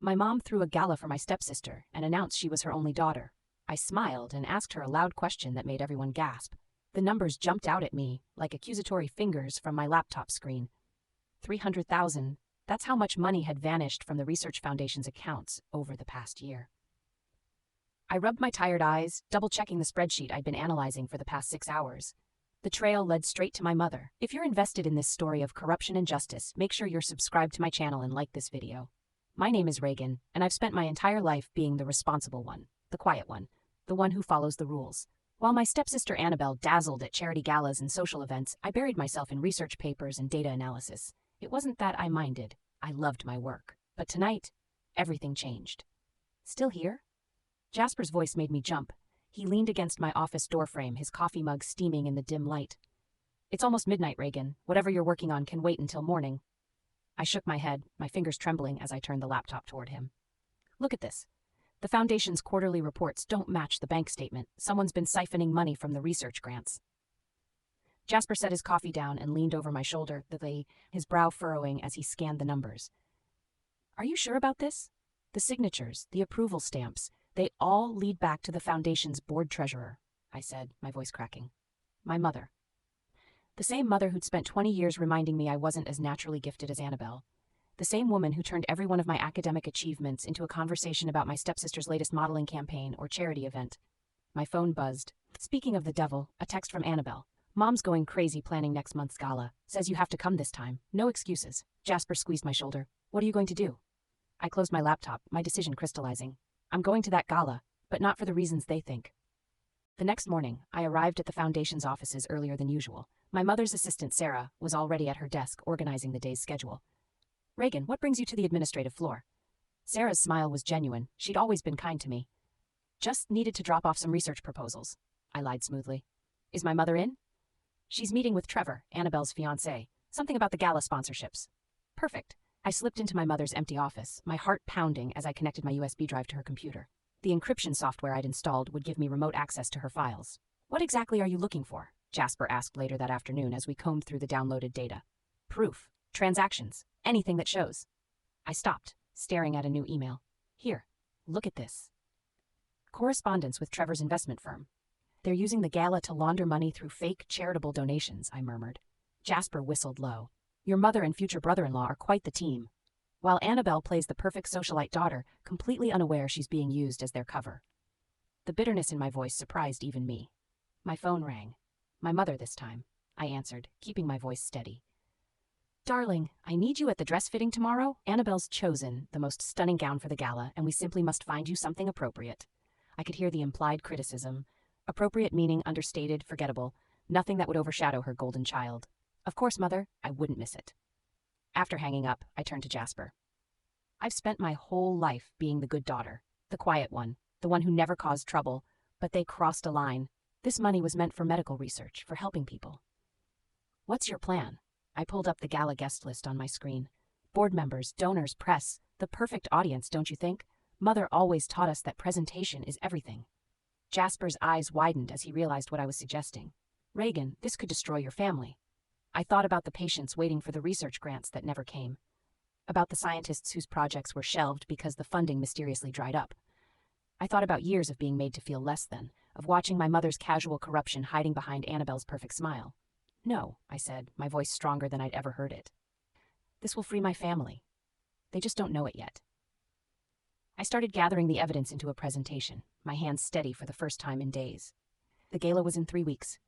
My mom threw a gala for my stepsister and announced she was her only daughter. I smiled and asked her a loud question that made everyone gasp. The numbers jumped out at me like accusatory fingers from my laptop screen. 300,000. That's how much money had vanished from the Research Foundation's accounts over the past year. I rubbed my tired eyes, double-checking the spreadsheet I'd been analyzing for the past 6 hours. The trail led straight to my mother. If you're invested in this story of corruption and justice, make sure you're subscribed to my channel and like this video. My name is Reagan, and I've spent my entire life being the responsible one, the quiet one, the one who follows the rules. While my stepsister Annabelle dazzled at charity galas and social events, I buried myself in research papers and data analysis. It wasn't that I minded. I loved my work. But tonight, everything changed. Still here? Jasper's voice made me jump. He leaned against my office doorframe, his coffee mug steaming in the dim light. It's almost midnight, Reagan. Whatever you're working on can wait until morning. I shook my head, my fingers trembling as I turned the laptop toward him. Look at this. The Foundation's quarterly reports don't match the bank statement. Someone's been siphoning money from the research grants. Jasper set his coffee down and leaned over my shoulder, his brow furrowing as he scanned the numbers. Are you sure about this? The signatures, the approval stamps, they all lead back to the Foundation's board treasurer, I said, my voice cracking. My mother. The same mother who'd spent 20 years reminding me I wasn't as naturally gifted as Annabelle. The same woman who turned every one of my academic achievements into a conversation about my stepsister's latest modeling campaign or charity event. My phone buzzed. Speaking of the devil, a text from Annabelle. Mom's going crazy planning next month's gala. Says you have to come this time. No excuses. Jasper squeezed my shoulder. What are you going to do? I closed my laptop, my decision crystallizing. I'm going to that gala, but not for the reasons they think. The next morning, I arrived at the Foundation's offices earlier than usual. My mother's assistant, Sarah, was already at her desk organizing the day's schedule. Reagan, what brings you to the administrative floor? Sarah's smile was genuine. She'd always been kind to me. Just needed to drop off some research proposals. I lied smoothly. Is my mother in? She's meeting with Trevor, Annabelle's fiancé. Something about the gala sponsorships. Perfect. I slipped into my mother's empty office, my heart pounding as I connected my USB drive to her computer. The encryption software I'd installed would give me remote access to her files. What exactly are you looking for? Jasper asked later that afternoon as we combed through the downloaded data. Proof. Transactions. Anything that shows. I stopped, staring at a new email. Here, look at this. Correspondence with Trevor's investment firm. They're using the gala to launder money through fake charitable donations, I murmured. Jasper whistled low. Your mother and future brother-in-law are quite the team. While Annabelle plays the perfect socialite daughter, completely unaware she's being used as their cover. The bitterness in my voice surprised even me. My phone rang. My mother this time, I answered, keeping my voice steady. Darling, I need you at the dress fitting tomorrow. Annabelle's chosen the most stunning gown for the gala, and we simply must find you something appropriate. I could hear the implied criticism. Appropriate meaning understated, forgettable, nothing that would overshadow her golden child. Of course, Mother, I wouldn't miss it. After hanging up, I turned to Jasper. I've spent my whole life being the good daughter, the quiet one, the one who never caused trouble, but they crossed a line. This money was meant for medical research, for helping people. What's your plan? I pulled up the gala guest list on my screen. Board members, donors, press, the perfect audience, don't you think? Mother always taught us that presentation is everything. Jasper's eyes widened as he realized what I was suggesting. Reagan, this could destroy your family. I thought about the patients waiting for the research grants that never came. About the scientists whose projects were shelved because the funding mysteriously dried up. I thought about years of being made to feel less than, of watching my mother's casual corruption hiding behind Annabelle's perfect smile. No, I said, my voice stronger than I'd ever heard it. This will free my family. They just don't know it yet. I started gathering the evidence into a presentation, my hands steady for the first time in days. The gala was in 3 weeks.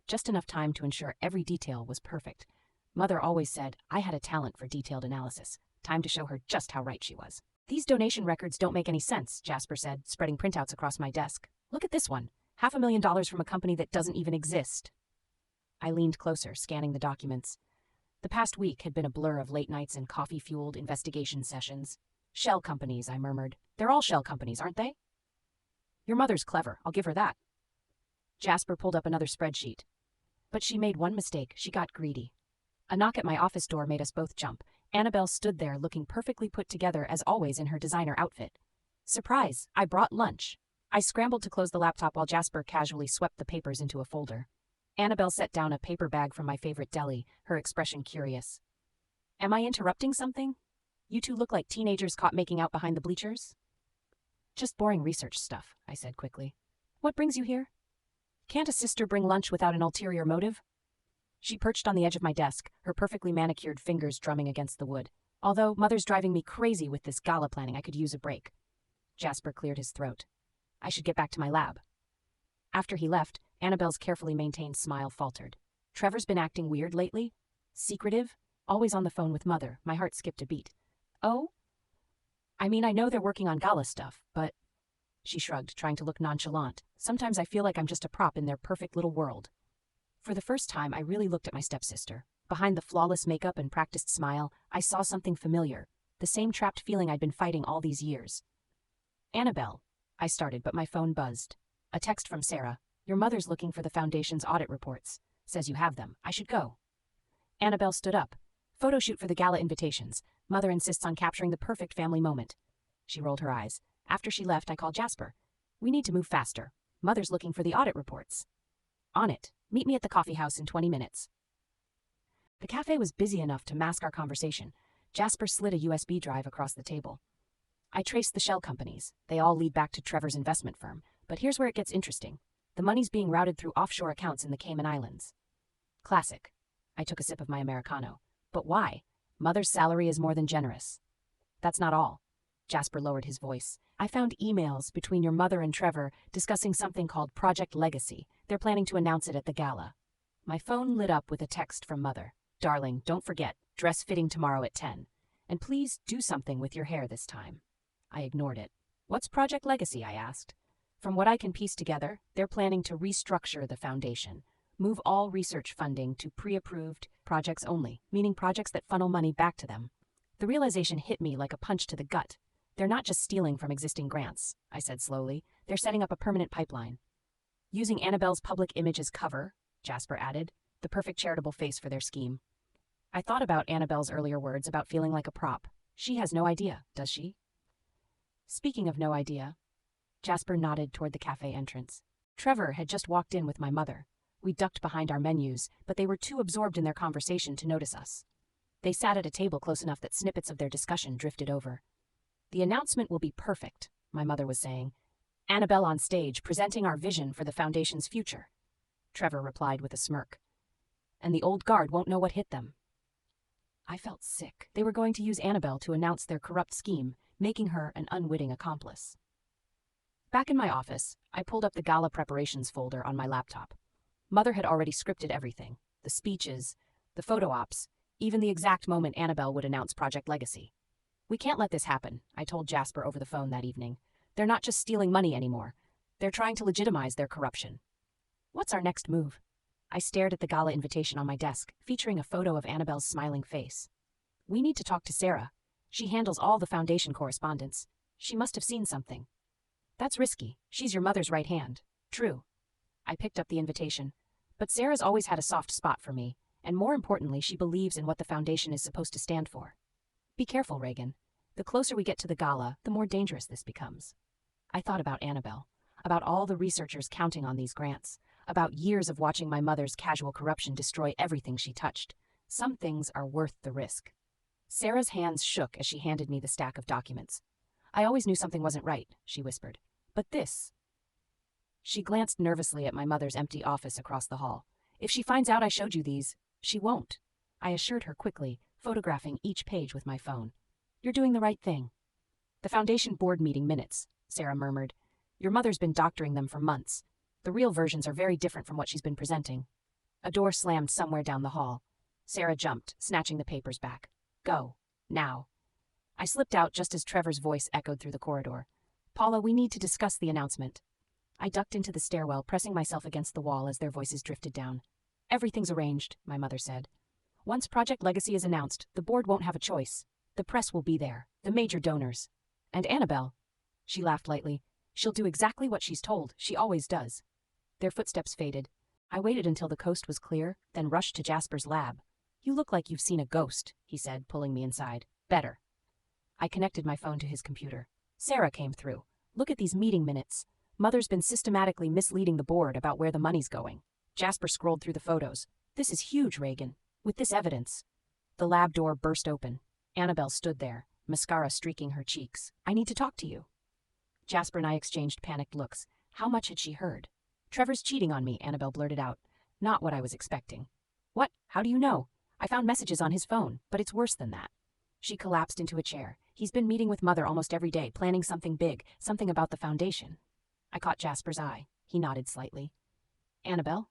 Just enough time to ensure every detail was perfect. Mother always said I had a talent for detailed analysis. Time to show her just how right she was. These donation records don't make any sense, Jasper said, spreading printouts across my desk. Look at this one. $500,000 from a company that doesn't even exist. I leaned closer, scanning the documents. The past week had been a blur of late nights and coffee-fueled investigation sessions. Shell companies, I murmured. They're all shell companies, aren't they? Your mother's clever, I'll give her that. Jasper pulled up another spreadsheet. But she made one mistake. She got greedy. A knock at my office door made us both jump. Annabelle stood there looking perfectly put together as always in her designer outfit. Surprise, I brought lunch. I scrambled to close the laptop while Jasper casually swept the papers into a folder. Annabelle set down a paper bag from my favorite deli, her expression curious. Am I interrupting something? You two look like teenagers caught making out behind the bleachers? Just boring research stuff, I said quickly. What brings you here? Can't a sister bring lunch without an ulterior motive? She perched on the edge of my desk, her perfectly manicured fingers drumming against the wood. Although Mother's driving me crazy with this gala planning, I could use a break. Jasper cleared his throat. I should get back to my lab. After he left, Annabelle's carefully maintained smile faltered. Trevor's been acting weird lately? Secretive? Always on the phone with Mother. My heart skipped a beat. Oh? I mean, I know they're working on gala stuff, but... She shrugged, trying to look nonchalant. Sometimes I feel like I'm just a prop in their perfect little world. For the first time, I really looked at my stepsister. Behind the flawless makeup and practiced smile, I saw something familiar. The same trapped feeling I'd been fighting all these years. Annabelle, I started, but my phone buzzed. A text from Sarah. Your mother's looking for the Foundation's audit reports. Says you have them. I should go. Annabelle stood up. Photo shoot for the gala invitations. Mother insists on capturing the perfect family moment. She rolled her eyes. After she left, I called Jasper. We need to move faster. Mother's looking for the audit reports. On it. Meet me at the coffee house in 20 minutes. The cafe was busy enough to mask our conversation. Jasper slid a USB drive across the table. I traced the shell companies. They all lead back to Trevor's investment firm. But here's where it gets interesting. The money's being routed through offshore accounts in the Cayman Islands. Classic. I took a sip of my Americano. But why? Mother's salary is more than generous. That's not all. Jasper lowered his voice. I found emails between your mother and Trevor discussing something called Project Legacy. They're planning to announce it at the gala. My phone lit up with a text from Mother. Darling, don't forget, dress fitting tomorrow at 10. And please do something with your hair this time. I ignored it. What's Project Legacy? I asked. From what I can piece together, they're planning to restructure the foundation. Move all research funding to pre-approved projects only, meaning projects that funnel money back to them. The realization hit me like a punch to the gut. They're not just stealing from existing grants, I said slowly. They're setting up a permanent pipeline. Using Annabelle's public image as cover, Jasper added, the perfect charitable face for their scheme. I thought about Annabelle's earlier words about feeling like a prop. She has no idea, does she? Speaking of no idea, Jasper nodded toward the cafe entrance. Trevor had just walked in with my mother. We ducked behind our menus, but they were too absorbed in their conversation to notice us. They sat at a table close enough that snippets of their discussion drifted over. The announcement will be perfect, my mother was saying. Annabelle on stage, presenting our vision for the Foundation's future. Trevor replied with a smirk. And the old guard won't know what hit them. I felt sick. They were going to use Annabelle to announce their corrupt scheme, making her an unwitting accomplice. Back in my office, I pulled up the gala preparations folder on my laptop. Mother had already scripted everything. The speeches, the photo ops, even the exact moment Annabelle would announce Project Legacy. We can't let this happen, I told Jasper over the phone that evening. They're not just stealing money anymore. They're trying to legitimize their corruption. What's our next move? I stared at the gala invitation on my desk, featuring a photo of Annabelle's smiling face. We need to talk to Sarah. She handles all the Foundation correspondence. She must have seen something. That's risky. She's your mother's right hand. True. I picked up the invitation. But Sarah's always had a soft spot for me, and more importantly, she believes in what the Foundation is supposed to stand for. Be careful, Reagan. The closer we get to the gala, the more dangerous this becomes. I thought about Annabelle, about all the researchers counting on these grants, about years of watching my mother's casual corruption destroy everything she touched. Some things are worth the risk. Sarah's hands shook as she handed me the stack of documents. I always knew something wasn't right, she whispered. But this... She glanced nervously at my mother's empty office across the hall. If she finds out I showed you these, she won't. I assured her quickly, photographing each page with my phone. You're doing the right thing. The Foundation board meeting minutes, Sarah murmured. Your mother's been doctoring them for months. The real versions are very different from what she's been presenting. A door slammed somewhere down the hall. Sarah jumped, snatching the papers back. Go. Now. I slipped out just as Trevor's voice echoed through the corridor. Paula, we need to discuss the announcement. I ducked into the stairwell, pressing myself against the wall as their voices drifted down. Everything's arranged, my mother said. Once Project Legacy is announced, the board won't have a choice. The press will be there, the major donors. And Annabelle. She laughed lightly. She'll do exactly what she's told. She always does. Their footsteps faded. I waited until the coast was clear, then rushed to Jasper's lab. You look like you've seen a ghost, he said, pulling me inside. Better. I connected my phone to his computer. Sarah came through. Look at these meeting minutes. Mother's been systematically misleading the board about where the money's going. Jasper scrolled through the photos. This is huge, Reagan. With this evidence. The lab door burst open. Annabelle stood there, mascara streaking her cheeks. I need to talk to you. Jasper and I exchanged panicked looks. How much had she heard? Trevor's cheating on me, Annabelle blurted out. Not what I was expecting. What? How do you know? I found messages on his phone, but it's worse than that. She collapsed into a chair. He's been meeting with Mother almost every day, planning something big, something about the foundation. I caught Jasper's eye. He nodded slightly. Annabelle,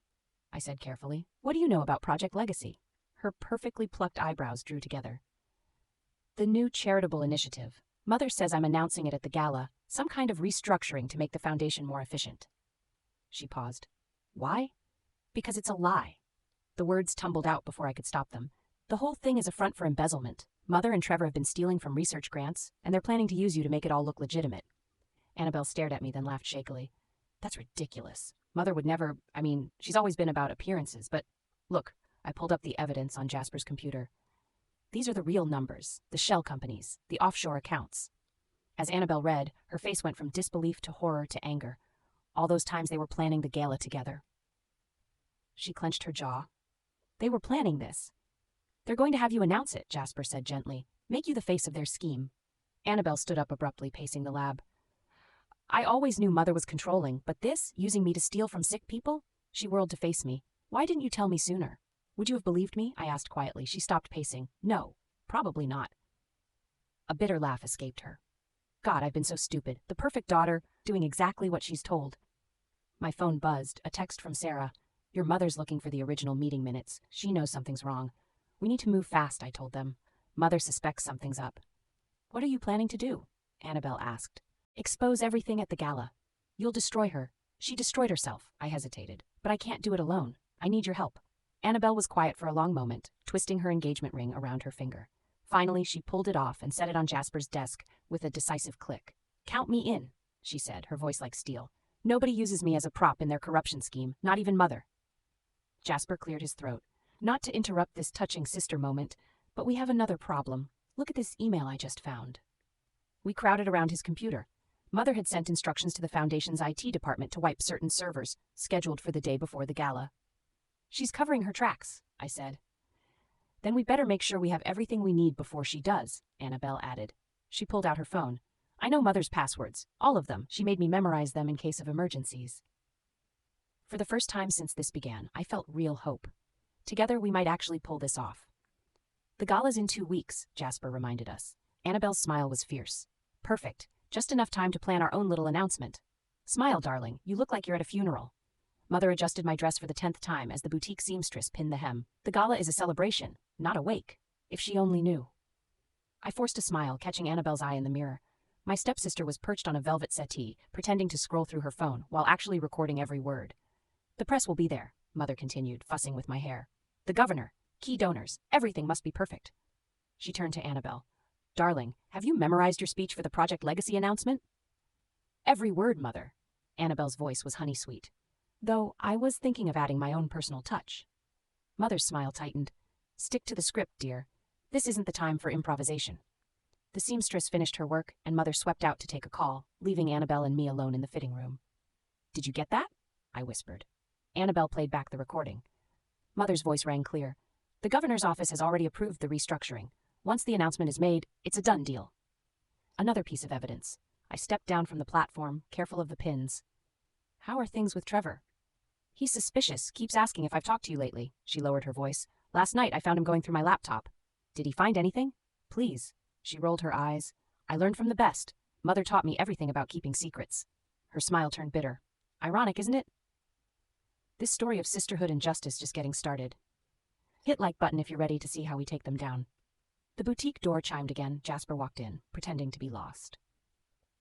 I said carefully, what do you know about Project Legacy? Her perfectly plucked eyebrows drew together. The new charitable initiative. Mother says I'm announcing it at the gala, some kind of restructuring to make the foundation more efficient. She paused. Why? Because it's a lie. The words tumbled out before I could stop them. The whole thing is a front for embezzlement. Mother and Trevor have been stealing from research grants, and they're planning to use you to make it all look legitimate. Annabelle stared at me, then laughed shakily. That's ridiculous. Mother would never, she's always been about appearances, but look, I pulled up the evidence on Jasper's computer. These are the real numbers, the shell companies, the offshore accounts. As Annabelle read, her face went from disbelief to horror to anger. All those times they were planning the gala together. She clenched her jaw. They were planning this. They're going to have you announce it, Jasper said gently. Make you the face of their scheme. Annabelle stood up abruptly, pacing the lab. I always knew Mother was controlling, but this, using me to steal from sick people? She whirled to face me. Why didn't you tell me sooner? Would you have believed me? I asked quietly. She stopped pacing. No, probably not. A bitter laugh escaped her. God, I've been so stupid. The perfect daughter, doing exactly what she's told. My phone buzzed, a text from Sarah. Your mother's looking for the original meeting minutes. She knows something's wrong. We need to move fast, I told them. Mother suspects something's up. What are you planning to do? Annabelle asked. Expose everything at the gala. You'll destroy her. She destroyed herself. I hesitated. But I can't do it alone. I need your help. Annabelle was quiet for a long moment, twisting her engagement ring around her finger. Finally, she pulled it off and set it on Jasper's desk with a decisive click. Count me in, she said, her voice like steel. Nobody uses me as a prop in their corruption scheme, not even Mother. Jasper cleared his throat. Not to interrupt this touching sister moment, but we have another problem. Look at this email I just found. We crowded around his computer. Mother had sent instructions to the Foundation's IT department to wipe certain servers, scheduled for the day before the gala. She's covering her tracks, I said. Then we better make sure we have everything we need before she does, Annabelle added. She pulled out her phone. I know Mother's passwords, all of them. She made me memorize them in case of emergencies. For the first time since this began, I felt real hope. Together we might actually pull this off. The gala's in 2 weeks, Jasper reminded us. Annabelle's smile was fierce. Perfect. Just enough time to plan our own little announcement. Smile, darling. You look like you're at a funeral. Mother adjusted my dress for the 10th time as the boutique seamstress pinned the hem. The gala is a celebration, not a wake. If she only knew. I forced a smile, catching Annabelle's eye in the mirror. My stepsister was perched on a velvet settee, pretending to scroll through her phone, while actually recording every word. The press will be there, Mother continued, fussing with my hair. The governor, key donors, everything must be perfect. She turned to Annabelle. Darling, have you memorized your speech for the Project Legacy announcement? Every word, Mother. Annabelle's voice was honey-sweet. Though I was thinking of adding my own personal touch. Mother's smile tightened. Stick to the script, dear. This isn't the time for improvisation. The seamstress finished her work, and Mother swept out to take a call, leaving Annabelle and me alone in the fitting room. Did you get that? I whispered. Annabelle played back the recording. Mother's voice rang clear. The governor's office has already approved the restructuring. Once the announcement is made, it's a done deal. Another piece of evidence. I stepped down from the platform, careful of the pins. How are things with Trevor? He's suspicious, keeps asking if I've talked to you lately. She lowered her voice. Last night I found him going through my laptop. Did he find anything? Please. She rolled her eyes. I learned from the best. Mother taught me everything about keeping secrets. Her smile turned bitter. Ironic, isn't it? This story of sisterhood and justice just getting started. Hit like button if you're ready to see how we take them down. The boutique door chimed again. Jasper walked in, pretending to be lost.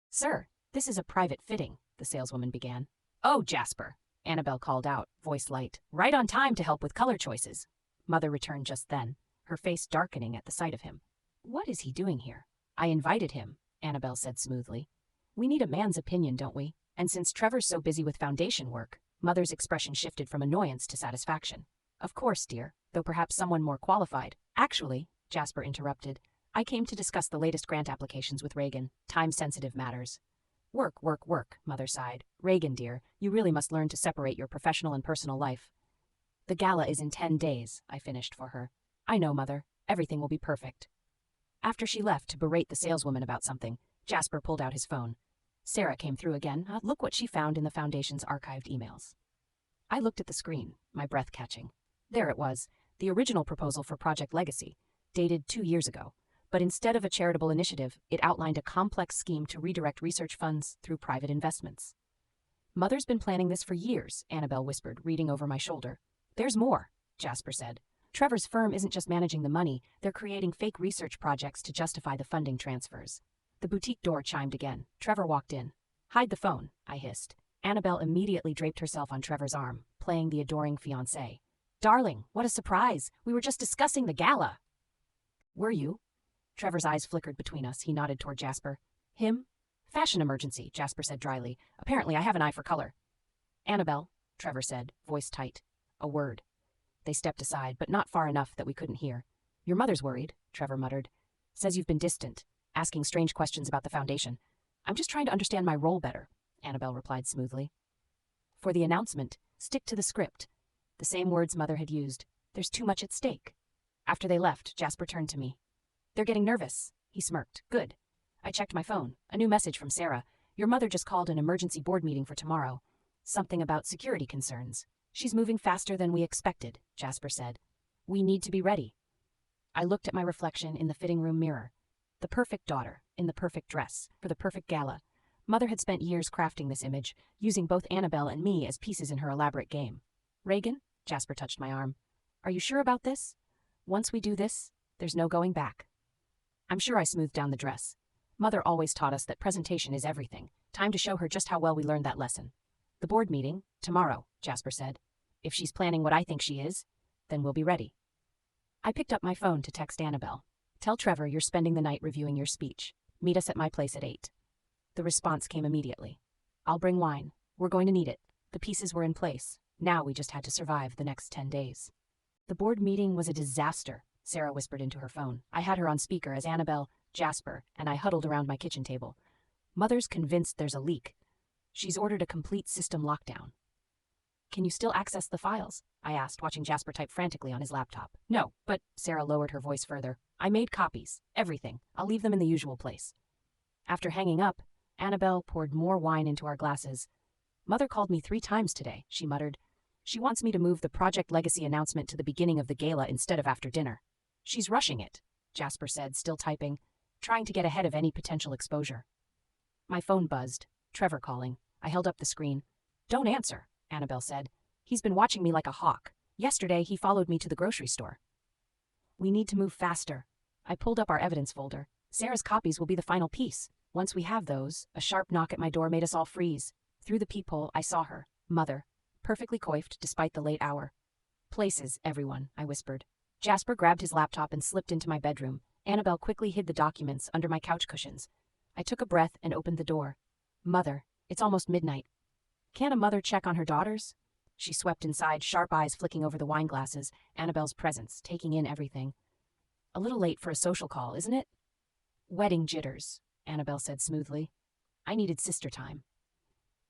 Sir, this is a private fitting, the saleswoman began. Oh, Jasper, Annabelle called out, voice light. Right on time to help with color choices. Mother returned just then, her face darkening at the sight of him. What is he doing here? I invited him, Annabelle said smoothly. We need a man's opinion, don't we? And since Trevor's so busy with foundation work, Mother's expression shifted from annoyance to satisfaction. Of course, dear, though perhaps someone more qualified. Actually, Jasper interrupted, I came to discuss the latest grant applications with Reagan, time-sensitive matters. Work, work, work, Mother sighed. Reagan, dear, you really must learn to separate your professional and personal life. The gala is in 10 days, I finished for her. I know, Mother. Everything will be perfect. After she left to berate the saleswoman about something, Jasper pulled out his phone. Sarah came through again. Look what she found in the Foundation's archived emails. I looked at the screen, my breath catching. There it was, the original proposal for Project Legacy, dated 2 years ago. But instead of a charitable initiative, it outlined a complex scheme to redirect research funds through private investments. Mother's been planning this for years, Annabelle whispered, reading over my shoulder. There's more, Jasper said. Trevor's firm isn't just managing the money, they're creating fake research projects to justify the funding transfers. The boutique door chimed again. Trevor walked in. Hide the phone, I hissed. Annabelle immediately draped herself on Trevor's arm, playing the adoring fiancé. Darling, what a surprise! We were just discussing the gala. Were you? Trevor's eyes flickered between us. He nodded toward Jasper. Him? Fashion emergency, Jasper said dryly. Apparently I have an eye for color. Annabelle, Trevor said, voice tight. A word. They stepped aside, but not far enough that we couldn't hear. Your mother's worried, Trevor muttered. Says you've been distant, asking strange questions about the Foundation. I'm just trying to understand my role better, Annabelle replied smoothly. For the announcement, stick to the script. The same words Mother had used. There's too much at stake. After they left, Jasper turned to me. They're getting nervous, he smirked. Good. I checked my phone. A new message from Sarah. Your mother just called an emergency board meeting for tomorrow. Something about security concerns. She's moving faster than we expected, Jasper said. We need to be ready. I looked at my reflection in the fitting room mirror. The perfect daughter, in the perfect dress, for the perfect gala. Mother had spent years crafting this image, using both Annabelle and me as pieces in her elaborate game. Reagan? Jasper touched my arm. Are you sure about this? Once we do this, there's no going back. I'm sure I smoothed down the dress. Mother always taught us that presentation is everything. Time to show her just how well we learned that lesson. The board meeting, tomorrow, Jasper said. If she's planning what I think she is, then we'll be ready. I picked up my phone to text Annabelle. Tell Trevor you're spending the night reviewing your speech. Meet us at my place at 8. The response came immediately. I'll bring wine. We're going to need it. The pieces were in place. Now we just had to survive the next 10 days. The board meeting was a disaster, Sarah whispered into her phone. I had her on speaker as Annabelle, Jasper, and I huddled around my kitchen table. Mother's convinced there's a leak. She's ordered a complete system lockdown. Can you still access the files? I asked, watching Jasper type frantically on his laptop. No, but Sarah lowered her voice further. I made copies. Everything. I'll leave them in the usual place. After hanging up, Annabelle poured more wine into our glasses. Mother called me 3 times today, she muttered. She wants me to move the Project Legacy announcement to the beginning of the gala instead of after dinner. She's rushing it, Jasper said, still typing, trying to get ahead of any potential exposure. My phone buzzed. Trevor calling. I held up the screen. Don't answer, Annabelle said. He's been watching me like a hawk. Yesterday, he followed me to the grocery store. We need to move faster. I pulled up our evidence folder. Sarah's copies will be the final piece. Once we have those, a sharp knock at my door made us all freeze. Through the peephole, I saw her, Mother, perfectly coiffed despite the late hour. Places, everyone, I whispered. Jasper grabbed his laptop and slipped into my bedroom. Annabelle quickly hid the documents under my couch cushions. I took a breath and opened the door. Mother, it's almost midnight. Can't a mother check on her daughters? She swept inside, sharp eyes flicking over the wine glasses, Annabelle's presence, taking in everything. A little late for a social call, isn't it? Wedding jitters, Annabelle said smoothly. I needed sister time.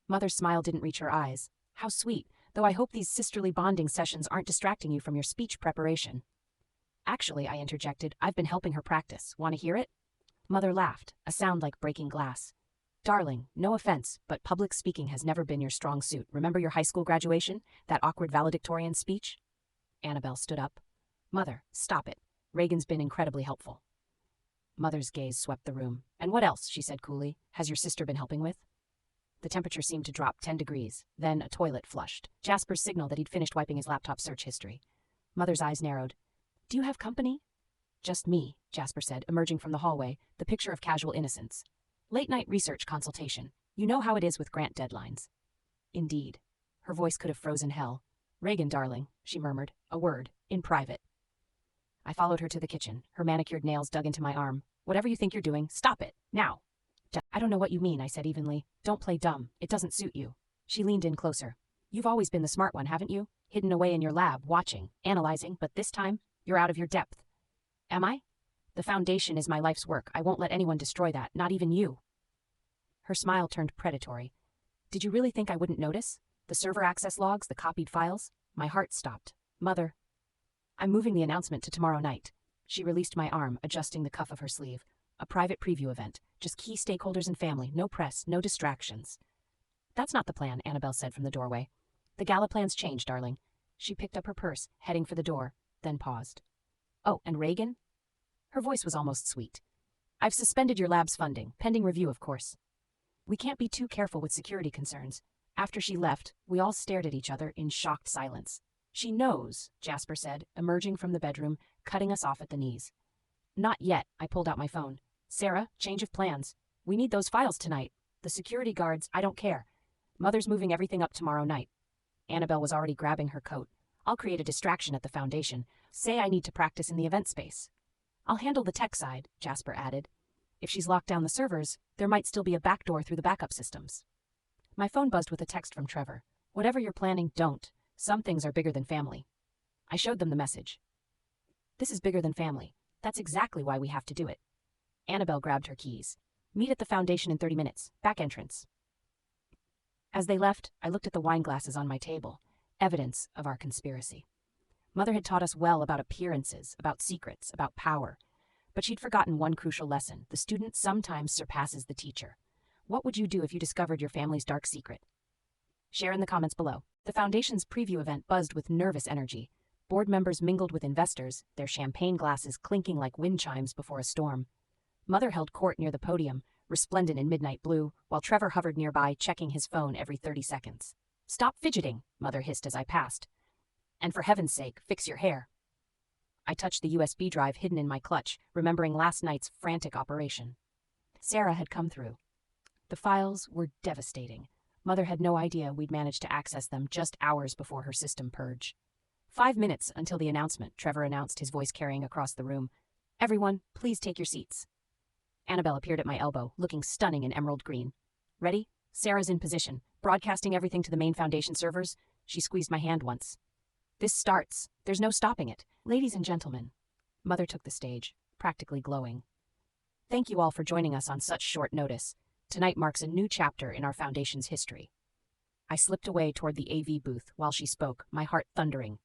Mother's smile didn't reach her eyes. How sweet, though I hope these sisterly bonding sessions aren't distracting you from your speech preparation. Actually, I interjected, I've been helping her practice. Want to hear it? Mother laughed, a sound like breaking glass. Darling, no offense, but public speaking has never been your strong suit. Remember your high school graduation? That awkward valedictorian speech? Annabelle stood up. Mother, stop it. Reagan's been incredibly helpful. Mother's gaze swept the room. And what else, she said coolly, has your sister been helping with? The temperature seemed to drop 10 degrees. Then a toilet flushed. Jasper signaled that he'd finished wiping his laptop search history. Mother's eyes narrowed. Do you have company? Just me, Jasper said, emerging from the hallway, the picture of casual innocence. Late-night research consultation. You know how it is with grant deadlines. Indeed. Her voice could have frozen hell. Reagan, darling, she murmured, a word, in private. I followed her to the kitchen, her manicured nails dug into my arm. Whatever you think you're doing, stop it, now. I don't know what you mean, I said evenly. Don't play dumb, it doesn't suit you. She leaned in closer. You've always been the smart one, haven't you? Hidden away in your lab, watching, analyzing, but this time, you're out of your depth. Am I? The Foundation is my life's work. I won't let anyone destroy that, not even you. Her smile turned predatory. Did you really think I wouldn't notice? The server access logs, the copied files? My heart stopped. Mother. I'm moving the announcement to tomorrow night. She released my arm, adjusting the cuff of her sleeve. A private preview event. Just key stakeholders and family. No press, no distractions. That's not the plan, Annabelle said from the doorway. The gala plans changed, darling. She picked up her purse, heading for the door, then paused. Oh, and Reagan? Her voice was almost sweet. I've suspended your lab's funding, pending review, of course. We can't be too careful with security concerns. After she left, we all stared at each other in shocked silence. She knows, Jasper said, emerging from the bedroom, cutting us off at the knees. Not yet, I pulled out my phone. Sarah, change of plans. We need those files tonight. The security guards, I don't care. Mother's moving everything up tomorrow night. Annabelle was already grabbing her coat. I'll create a distraction at the foundation. Say I need to practice in the event space. I'll handle the tech side, Jasper added. If she's locked down the servers, there might still be a backdoor through the backup systems. My phone buzzed with a text from Trevor. Whatever you're planning, don't. Some things are bigger than family. I showed them the message. This is bigger than family. That's exactly why we have to do it. Annabelle grabbed her keys. Meet at the foundation in 30 minutes. Back entrance. As they left, I looked at the wine glasses on my table. Evidence of our conspiracy. Mother had taught us well about appearances, about secrets, about power. But she'd forgotten one crucial lesson. The student sometimes surpasses the teacher. What would you do if you discovered your family's dark secret? Share in the comments below. The Foundation's preview event buzzed with nervous energy. Board members mingled with investors, their champagne glasses clinking like wind chimes before a storm. Mother held court near the podium, resplendent in midnight blue, while Trevor hovered nearby, checking his phone every 30 seconds. Stop fidgeting, Mother hissed as I passed. And for heaven's sake, fix your hair. I touched the USB drive hidden in my clutch, remembering last night's frantic operation. Sarah had come through. The files were devastating. Mother had no idea we'd managed to access them just hours before her system purge. 5 minutes until the announcement, Trevor announced, his voice carrying across the room. Everyone, please take your seats. Annabelle appeared at my elbow, looking stunning in emerald green. Ready? Sarah's in position, broadcasting everything to the main Foundation servers. She squeezed my hand once. This starts. There's no stopping it. Ladies and gentlemen. Mother took the stage, practically glowing. Thank you all for joining us on such short notice. Tonight marks a new chapter in our Foundation's history. I slipped away toward the AV booth while she spoke, my heart thundering.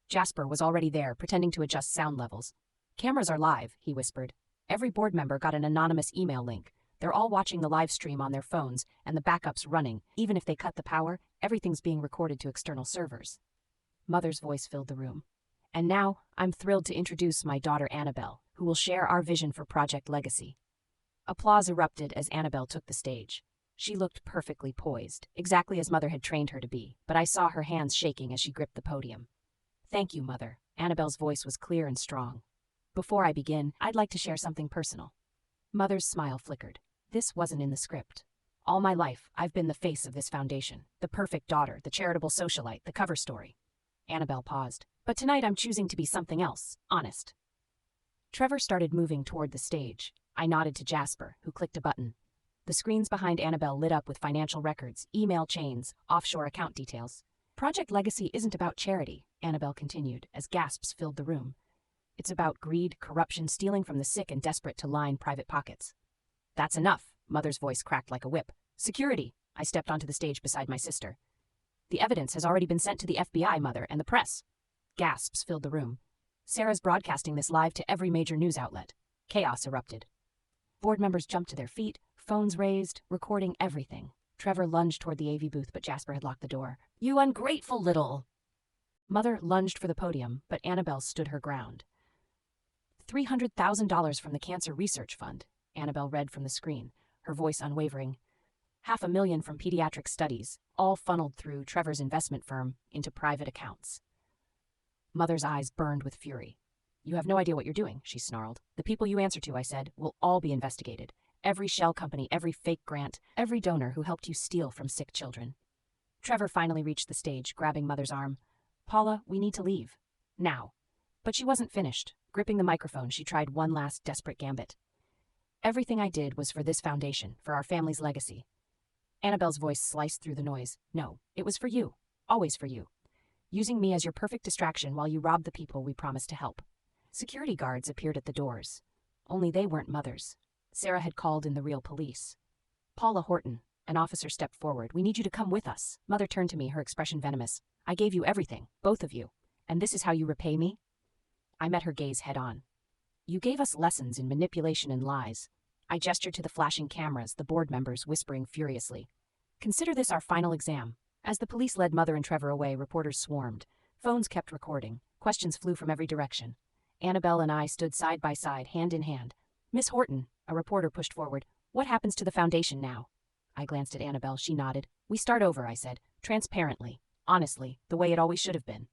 Jasper was already there, pretending to adjust sound levels. Cameras are live, he whispered. Every board member got an anonymous email link. They're all watching the live stream on their phones, and the backup's running. Even if they cut the power, everything's being recorded to external servers. Mother's voice filled the room. And now, I'm thrilled to introduce my daughter Annabelle, who will share our vision for Project Legacy. Applause erupted as Annabelle took the stage. She looked perfectly poised, exactly as Mother had trained her to be, but I saw her hands shaking as she gripped the podium. Thank you, Mother. Annabelle's voice was clear and strong. Before I begin, I'd like to share something personal. Mother's smile flickered. This wasn't in the script. All my life, I've been the face of this foundation, the perfect daughter, the charitable socialite, the cover story. Annabelle paused. But tonight I'm choosing to be something else, honest. Trevor started moving toward the stage. I nodded to Jasper, who clicked a button. The screens behind Annabelle lit up with financial records, email chains, offshore account details. Project Legacy isn't about charity, Annabelle continued, as gasps filled the room. It's about greed, corruption, stealing from the sick and desperate to line private pockets. That's enough, Mother's voice cracked like a whip. Security! I stepped onto the stage beside my sister. The evidence has already been sent to the FBI, Mother, and the press. Gasps filled the room. Sarah's broadcasting this live to every major news outlet. Chaos erupted. Board members jumped to their feet, phones raised, recording everything. Trevor lunged toward the AV booth, but Jasper had locked the door. You ungrateful little... Mother lunged for the podium, but Annabelle stood her ground. $300,000 from the Cancer Research Fund, Annabelle read from the screen, her voice unwavering. $500,000 from pediatric studies, all funneled through Trevor's investment firm into private accounts. Mother's eyes burned with fury. You have no idea what you're doing, she snarled. The people you answer to, I said, will all be investigated. Every shell company, every fake grant, every donor who helped you steal from sick children. Trevor finally reached the stage, grabbing Mother's arm. Paula, we need to leave. Now. But she wasn't finished. Gripping the microphone, she tried one last desperate gambit. Everything I did was for this foundation, for our family's legacy. Annabelle's voice sliced through the noise. No, it was for you. Always for you. Using me as your perfect distraction while you robbed the people we promised to help. Security guards appeared at the doors. Only they weren't Mother's. Sarah had called in the real police. Paula Horton, an officer, stepped forward. We need you to come with us. Mother turned to me, her expression venomous. I gave you everything, both of you. And this is how you repay me? I met her gaze head on. You gave us lessons in manipulation and lies. I gestured to the flashing cameras, the board members whispering furiously. Consider this our final exam. As the police led Mother and Trevor away, reporters swarmed. Phones kept recording. Questions flew from every direction. Annabelle and I stood side by side, hand in hand. Miss Horton, a reporter pushed forward. What happens to the foundation now? I glanced at Annabelle. She nodded. We start over, I said, transparently, honestly, the way it always should have been.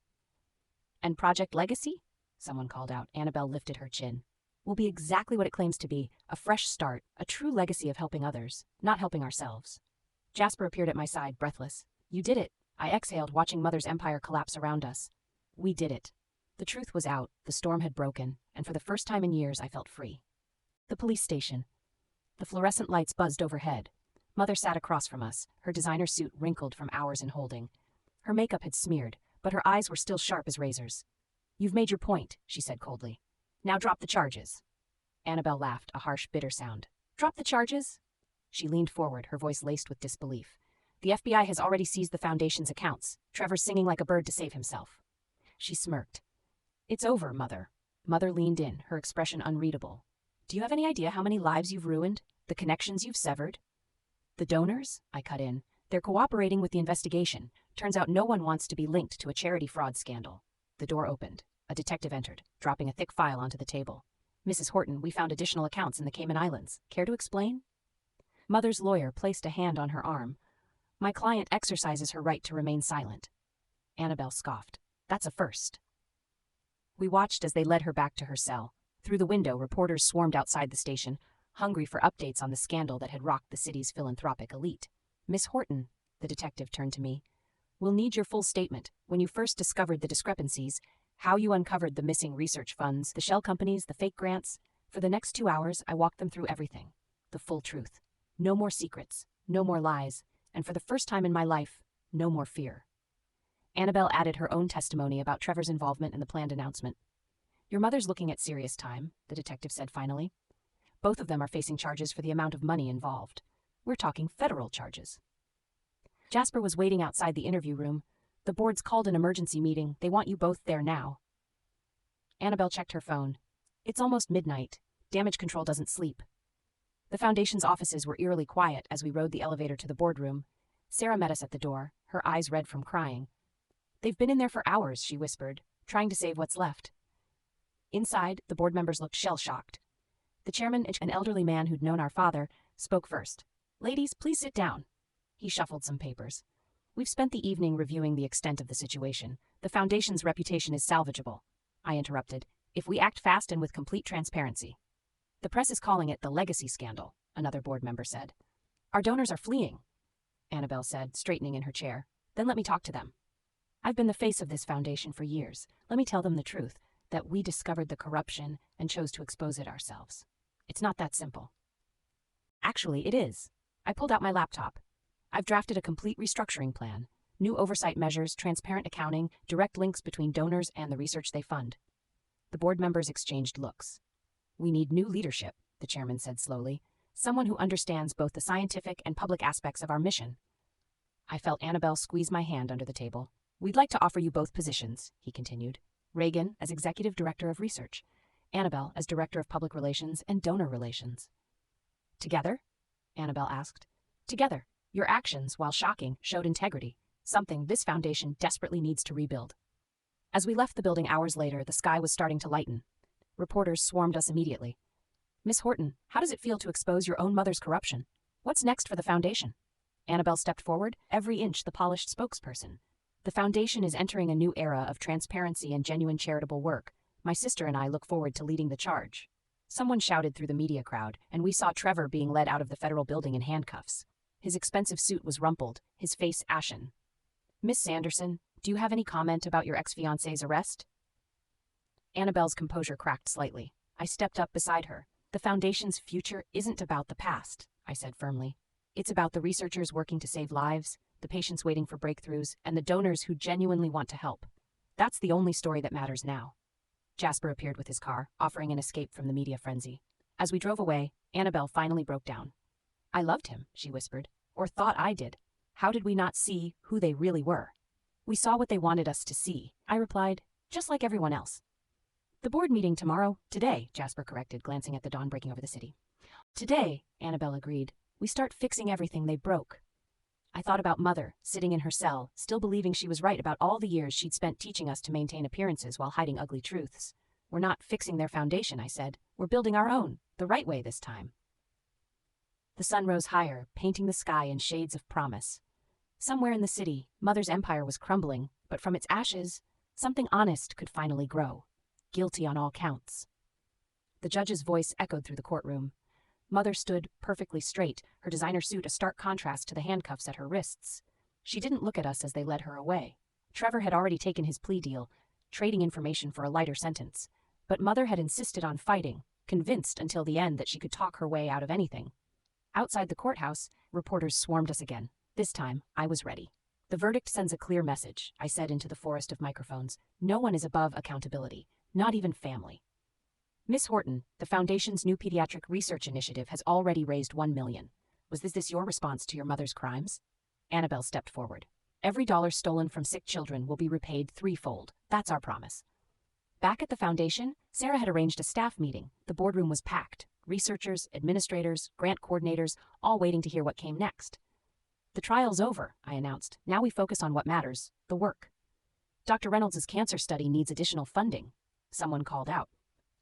And Project Legacy? Someone called out. Annabelle lifted her chin. Will be exactly what it claims to be, a fresh start, a true legacy of helping others, not helping ourselves. Jasper appeared at my side, breathless. You did it, I exhaled, watching Mother's empire collapse around us. We did it. The truth was out, the storm had broken, and for the first time in years I felt free. The police station. The fluorescent lights buzzed overhead. Mother sat across from us, her designer suit wrinkled from hours in holding. Her makeup had smeared, but her eyes were still sharp as razors. You've made your point, she said coldly. Now drop the charges. Annabelle laughed, a harsh, bitter sound. Drop the charges? She leaned forward, her voice laced with disbelief. The FBI has already seized the Foundation's accounts. Trevor's singing like a bird to save himself. She smirked. It's over, Mother. Mother leaned in, her expression unreadable. Do you have any idea how many lives you've ruined? The connections you've severed? The donors? I cut in. They're cooperating with the investigation. Turns out no one wants to be linked to a charity fraud scandal. The door opened. A detective entered, dropping a thick file onto the table. Mrs. Horton, we found additional accounts in the Cayman Islands. Care to explain? Mother's lawyer placed a hand on her arm. My client exercises her right to remain silent. Annabelle scoffed. That's a first. We watched as they led her back to her cell. Through the window, reporters swarmed outside the station, hungry for updates on the scandal that had rocked the city's philanthropic elite. Miss Horton, the detective turned to me. We'll need your full statement. When you first discovered the discrepancies, how you uncovered the missing research funds, the shell companies, the fake grants. For the next 2 hours, I walked them through everything. The full truth. No more secrets, no more lies, and for the first time in my life, no more fear. Annabelle added her own testimony about Trevor's involvement in the planned announcement. Your mother's looking at serious time, the detective said finally. Both of them are facing charges for the amount of money involved. We're talking federal charges. Jasper was waiting outside the interview room. The board's called an emergency meeting. They want you both there now. Annabelle checked her phone. It's almost midnight. Damage control doesn't sleep. The Foundation's offices were eerily quiet as we rode the elevator to the boardroom. Sarah met us at the door, her eyes red from crying. They've been in there for hours, she whispered, trying to save what's left. Inside, the board members looked shell-shocked. The chairman, an elderly man who'd known our father, spoke first. Ladies, please sit down. He shuffled some papers. We've spent the evening reviewing the extent of the situation. The Foundation's reputation is salvageable. I interrupted. If we act fast and with complete transparency. The press is calling it the legacy scandal, another board member said. Our donors are fleeing, Annabelle said, straightening in her chair. Then let me talk to them. I've been the face of this foundation for years. Let me tell them the truth, that we discovered the corruption and chose to expose it ourselves. It's not that simple. Actually, it is. I pulled out my laptop. I've drafted a complete restructuring plan. New oversight measures, transparent accounting, direct links between donors and the research they fund. The board members exchanged looks. We need new leadership, the chairman said slowly. Someone who understands both the scientific and public aspects of our mission. I felt Annabelle squeeze my hand under the table. We'd like to offer you both positions, he continued. Reagan as Executive Director of Research, Annabelle as Director of Public Relations and Donor Relations. Together? Annabelle asked. Together. Your actions, while shocking, showed integrity, something this foundation desperately needs to rebuild. As we left the building hours later, the sky was starting to lighten. Reporters swarmed us immediately. Miss Horton, how does it feel to expose your own mother's corruption? What's next for the foundation? Annabelle stepped forward, every inch the polished spokesperson. The foundation is entering a new era of transparency and genuine charitable work. My sister and I look forward to leading the charge. Someone shouted through the media crowd, and we saw Trevor being led out of the federal building in handcuffs. His expensive suit was rumpled, his face ashen. Miss Sanderson, do you have any comment about your ex-fiancé's arrest? Annabelle's composure cracked slightly. I stepped up beside her. The Foundation's future isn't about the past, I said firmly. It's about the researchers working to save lives, the patients waiting for breakthroughs, and the donors who genuinely want to help. That's the only story that matters now. Jasper appeared with his car, offering an escape from the media frenzy. As we drove away, Annabelle finally broke down. I loved him, she whispered. Or thought I did. How did we not see who they really were? We saw what they wanted us to see, I replied, just like everyone else. The board meeting tomorrow. Today, Jasper corrected, glancing at the dawn breaking over the city. Today, Annabelle agreed. We start fixing everything they broke. I thought about Mother, sitting in her cell, still believing she was right about all the years she'd spent teaching us to maintain appearances while hiding ugly truths. We're not fixing their foundation, I said. We're building our own, the right way this time. The sun rose higher, painting the sky in shades of promise. Somewhere in the city, Mother's empire was crumbling, but from its ashes, something honest could finally grow. Guilty on all counts. The judge's voice echoed through the courtroom. Mother stood perfectly straight, her designer suit a stark contrast to the handcuffs at her wrists. She didn't look at us as they led her away. Trevor had already taken his plea deal, trading information for a lighter sentence. But Mother had insisted on fighting, convinced until the end that she could talk her way out of anything. Outside the courthouse, reporters swarmed us again. This time, I was ready. The verdict sends a clear message, I said into the forest of microphones. No one is above accountability, not even family. Miss Horton, the Foundation's new pediatric research initiative has already raised $1 million. Was this your response to your mother's crimes? Annabelle stepped forward. Every dollar stolen from sick children will be repaid threefold. That's our promise. Back at the Foundation, Sarah had arranged a staff meeting. The boardroom was packed. Researchers, administrators, grant coordinators, all waiting to hear what came next. The trial's over, I announced. Now we focus on what matters, the work. Dr. Reynolds' cancer study needs additional funding. Someone called out.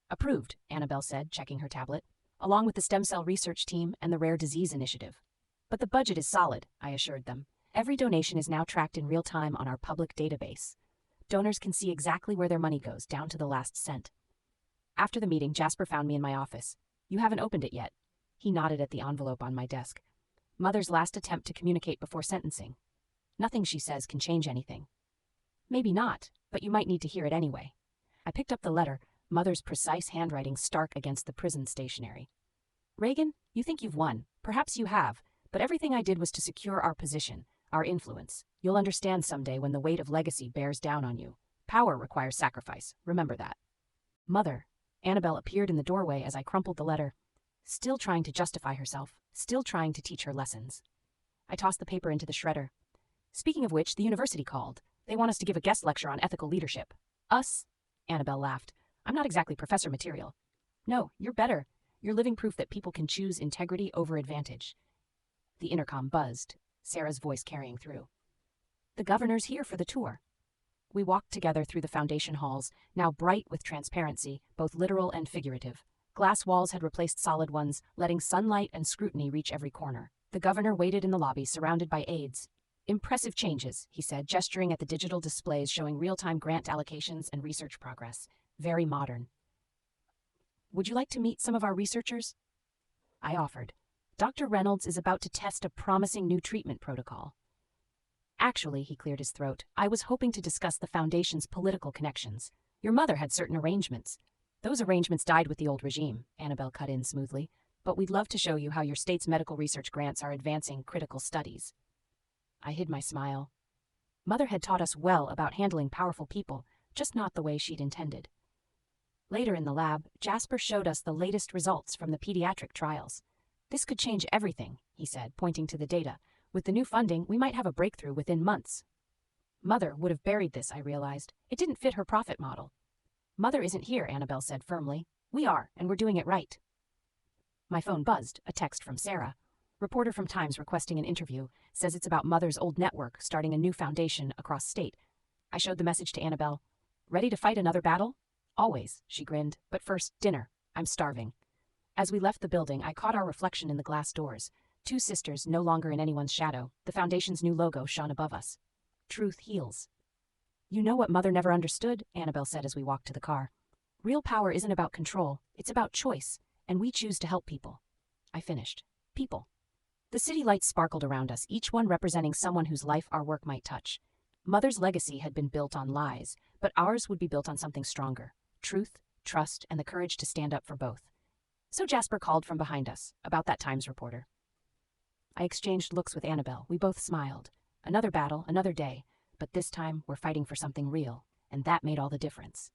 Approved, Annabelle said, checking her tablet, along with the stem cell research team and the rare disease initiative. But the budget is solid, I assured them. Every donation is now tracked in real time on our public database. Donors can see exactly where their money goes, down to the last cent. After the meeting, Jasper found me in my office. You haven't opened it yet. He nodded at the envelope on my desk. Mother's last attempt to communicate before sentencing. Nothing she says can change anything. Maybe not, but you might need to hear it anyway. I picked up the letter, Mother's precise handwriting stark against the prison stationery. Reagan, you think you've won. Perhaps you have, but everything I did was to secure our position, our influence. You'll understand someday when the weight of legacy bears down on you. Power requires sacrifice. Remember that. Mother. Annabelle appeared in the doorway as I crumpled the letter, still trying to justify herself, still trying to teach her lessons. I tossed the paper into the shredder. Speaking of which, the university called. They want us to give a guest lecture on ethical leadership. Us? Annabelle laughed. I'm not exactly professor material. No, you're better. You're living proof that people can choose integrity over advantage. The intercom buzzed, Sarah's voice carrying through. The governor's here for the tour. We walked together through the Foundation halls, now bright with transparency, both literal and figurative. Glass walls had replaced solid ones, letting sunlight and scrutiny reach every corner. The governor waited in the lobby, surrounded by aides. Impressive changes, he said, gesturing at the digital displays showing real-time grant allocations and research progress. Very modern. Would you like to meet some of our researchers? I offered. Dr. Reynolds is about to test a promising new treatment protocol. Actually, he cleared his throat, I was hoping to discuss the Foundation's political connections. Your mother had certain arrangements. Those arrangements died with the old regime, Annabelle cut in smoothly, but we'd love to show you how your state's medical research grants are advancing critical studies. I hid my smile. Mother had taught us well about handling powerful people, just not the way she'd intended. Later in the lab, Jasper showed us the latest results from the pediatric trials. This could change everything, he said, pointing to the data. With the new funding, we might have a breakthrough within months. Mother would have buried this, I realized. It didn't fit her profit model. Mother isn't here, Annabelle said firmly. We are, and we're doing it right. My phone buzzed, a text from Sarah. Reporter from Times requesting an interview, says it's about Mother's old network starting a new foundation across state. I showed the message to Annabelle. Ready to fight another battle? Always, she grinned, but first, dinner. I'm starving. As we left the building, I caught our reflection in the glass doors. Two sisters, no longer in anyone's shadow. The Foundation's new logo shone above us. Truth heals. You know what Mother never understood, Annabelle said as we walked to the car. Real power isn't about control, it's about choice, and we choose to help people. I finished. People. The city lights sparkled around us, each one representing someone whose life our work might touch. Mother's legacy had been built on lies, but ours would be built on something stronger. Truth, trust, and the courage to stand up for both. So Jasper called from behind us, about that Times reporter. I exchanged looks with Annabelle. We both smiled. Another battle, another day, but this time we're fighting for something real, and that made all the difference.